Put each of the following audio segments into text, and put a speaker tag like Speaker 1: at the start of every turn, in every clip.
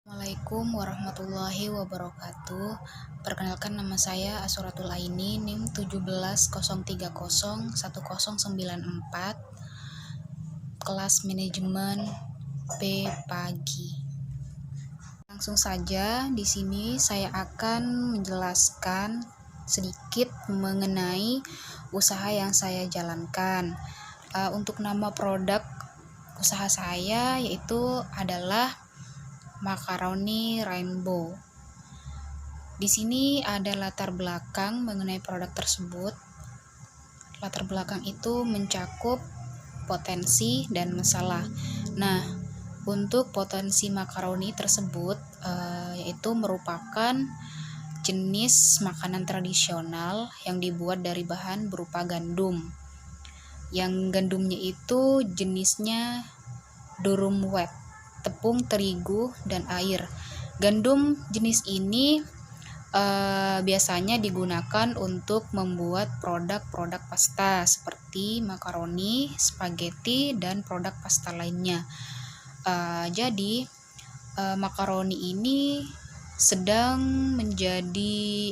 Speaker 1: Assalamualaikum warahmatullahi wabarakatuh. Perkenalkan, nama saya Asuratul Aini, NIM 1703010094, kelas manajemen P pagi. Langsung saja, di sini saya akan menjelaskan sedikit mengenai usaha yang saya jalankan. Untuk nama produk usaha saya yaitu adalah makaroni rainbow. Di sini ada latar belakang mengenai produk tersebut. Latar belakang itu mencakup potensi dan masalah. Nah, untuk potensi makaroni tersebut yaitu merupakan jenis makanan tradisional yang dibuat dari bahan berupa gandum. Yang gandumnya itu jenisnya durum wheat, tepung terigu dan air. Gandum jenis ini biasanya digunakan untuk membuat produk-produk pasta seperti makaroni, spaghetti, dan produk pasta lainnya. Jadi makaroni ini sedang menjadi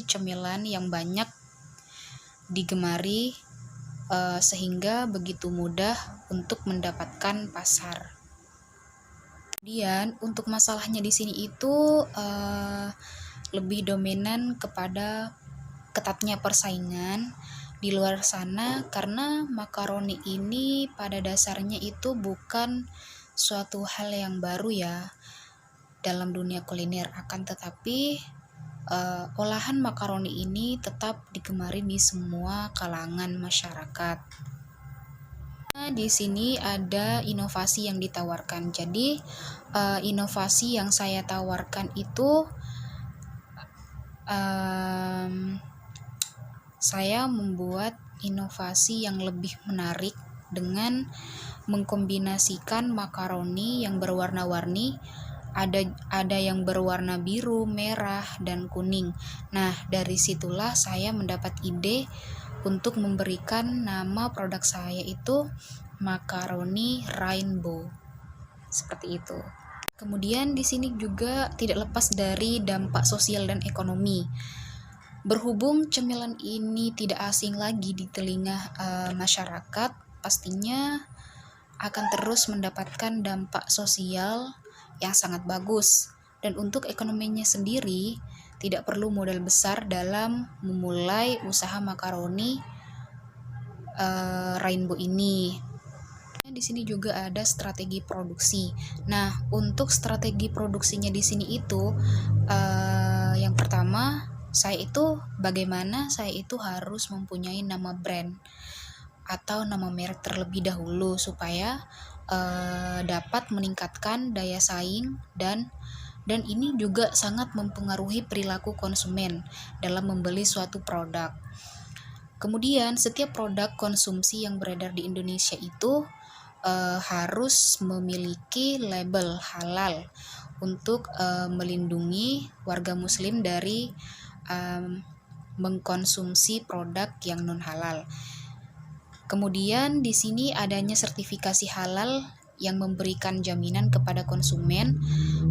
Speaker 1: cemilan yang banyak digemari, sehingga begitu mudah untuk mendapatkan pasar. Kemudian untuk masalahnya di sini itu lebih dominan kepada ketatnya persaingan di luar sana, karena makaroni ini pada dasarnya itu bukan suatu hal yang baru ya dalam dunia kuliner, akan tetapi olahan makaroni ini tetap digemari di semua kalangan masyarakat. Di sini ada inovasi yang ditawarkan. Jadi inovasi yang saya tawarkan itu saya membuat inovasi yang lebih menarik dengan mengkombinasikan makaroni yang berwarna-warni. Ada yang berwarna biru, merah, dan kuning. Nah, dari situlah saya mendapat ide untuk memberikan nama produk saya itu makaroni rainbow. Seperti itu. Kemudian di sini juga tidak lepas dari dampak sosial dan ekonomi. Berhubung cemilan ini tidak asing lagi di telinga masyarakat, pastinya akan terus mendapatkan dampak sosial yang sangat bagus. Dan untuk ekonominya sendiri, tidak perlu modal besar dalam memulai usaha makaroni rainbow ini. Di sini juga ada strategi produksi. Nah, untuk strategi produksinya di sini itu yang pertama, bagaimana saya itu harus mempunyai nama brand atau nama merek terlebih dahulu supaya dapat meningkatkan daya saing, dan ini juga sangat mempengaruhi perilaku konsumen dalam membeli suatu produk. Kemudian setiap produk konsumsi yang beredar di Indonesia itu harus memiliki label halal untuk melindungi warga muslim dari mengkonsumsi produk yang non halal. Kemudian di sini adanya sertifikasi halal yang memberikan jaminan kepada konsumen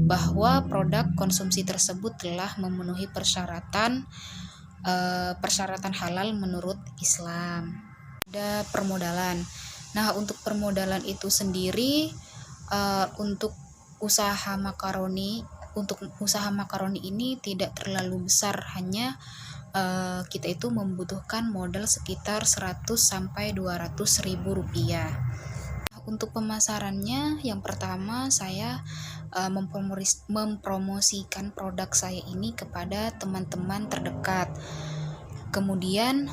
Speaker 1: bahwa produk konsumsi tersebut telah memenuhi persyaratan halal menurut Islam. Ada permodalan. Nah, untuk permodalan itu sendiri untuk usaha makaroni ini tidak terlalu besar, hanya kita itu membutuhkan modal sekitar 100-200 ribu rupiah. Untuk pemasarannya, yang pertama saya mempromosikan produk saya ini kepada teman-teman terdekat. Kemudian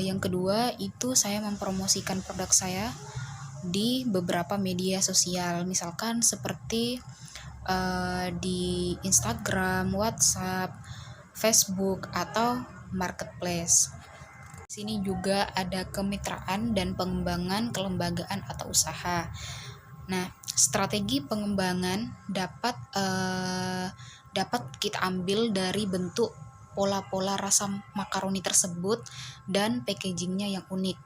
Speaker 1: yang kedua itu saya mempromosikan produk saya di beberapa media sosial, misalkan seperti di Instagram, WhatsApp, Facebook, atau marketplace. Di sini juga ada kemitraan dan pengembangan kelembagaan atau usaha. Nah, strategi pengembangan dapat kita ambil dari bentuk pola-pola rasa makaroni tersebut dan packagingnya yang unik.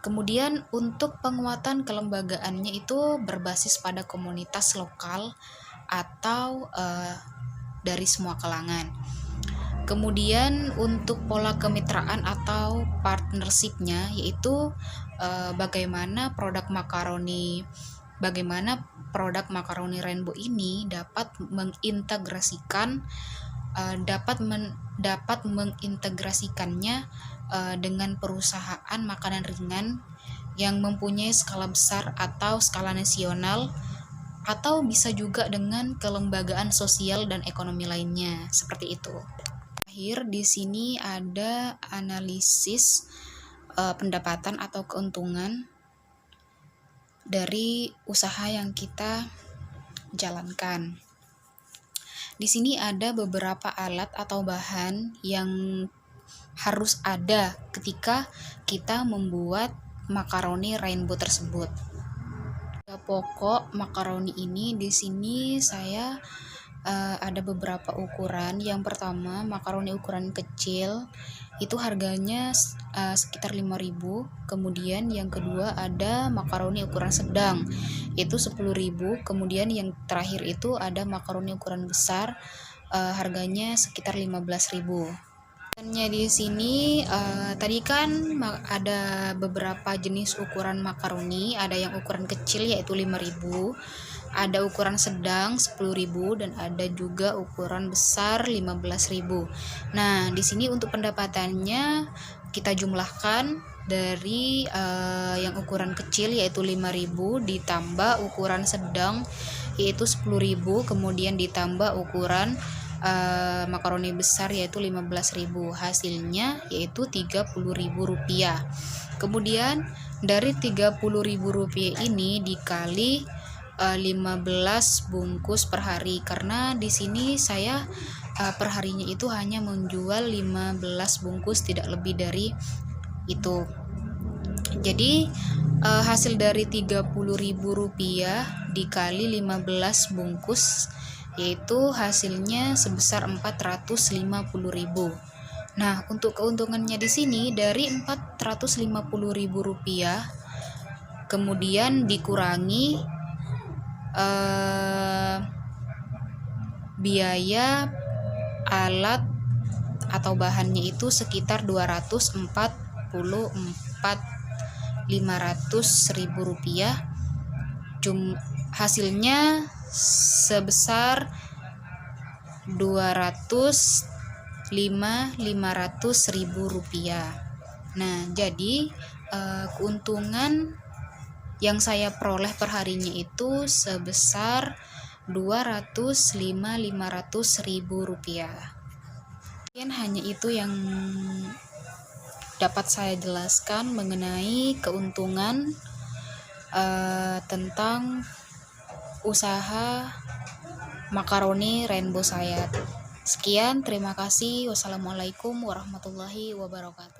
Speaker 1: Kemudian untuk penguatan kelembagaannya itu berbasis pada komunitas lokal atau dari semua kalangan. Kemudian untuk pola kemitraan atau partnership-nya yaitu bagaimana produk makaroni Rainbow ini dapat mengintegrasikannya dengan perusahaan makanan ringan yang mempunyai skala besar atau skala nasional, atau bisa juga dengan kelembagaan sosial dan ekonomi lainnya, seperti itu. Terakhir di sini ada analisis pendapatan atau keuntungan dari usaha yang kita jalankan. Di sini ada beberapa alat atau bahan yang harus ada ketika kita membuat makaroni Rainbow tersebut. Pokok makaroni ini di sini saya ada beberapa ukuran. Yang pertama, makaroni ukuran kecil itu harganya sekitar 5.000. Kemudian yang kedua ada makaroni ukuran sedang itu 10.000. Kemudian yang terakhir itu ada makaroni ukuran besar harganya sekitar 15.000. Di sini tadi kan ada beberapa jenis ukuran makaroni, ada yang ukuran kecil yaitu 5.000, ada ukuran sedang 10.000, dan ada juga ukuran besar 15.000. Nah, di sini untuk pendapatannya kita jumlahkan dari yang ukuran kecil yaitu 5.000 ditambah ukuran sedang yaitu 10.000, kemudian ditambah ukuran makaroni besar yaitu 15.000, hasilnya yaitu Rp30.000. Kemudian dari Rp30.000 ini dikali 15 bungkus per hari, karena di sini saya per harinya itu hanya menjual 15 bungkus, tidak lebih dari itu. Jadi hasil dari Rp30.000 dikali 15 bungkus yaitu hasilnya sebesar Rp450.000. Nah, untuk keuntungannya di sini dari Rp450.000 kemudian dikurangi biaya alat atau bahannya itu sekitar Rp244.500.000. Hasilnya sebesar Rp205.500.000. Nah, jadi keuntungan yang saya peroleh per harinya itu sebesar Rp205.500.000. Mungkin hanya itu yang dapat saya jelaskan mengenai keuntungan tentang usaha makaroni Rainbow saya. Sekian, terima kasih. Wassalamualaikum warahmatullahi wabarakatuh.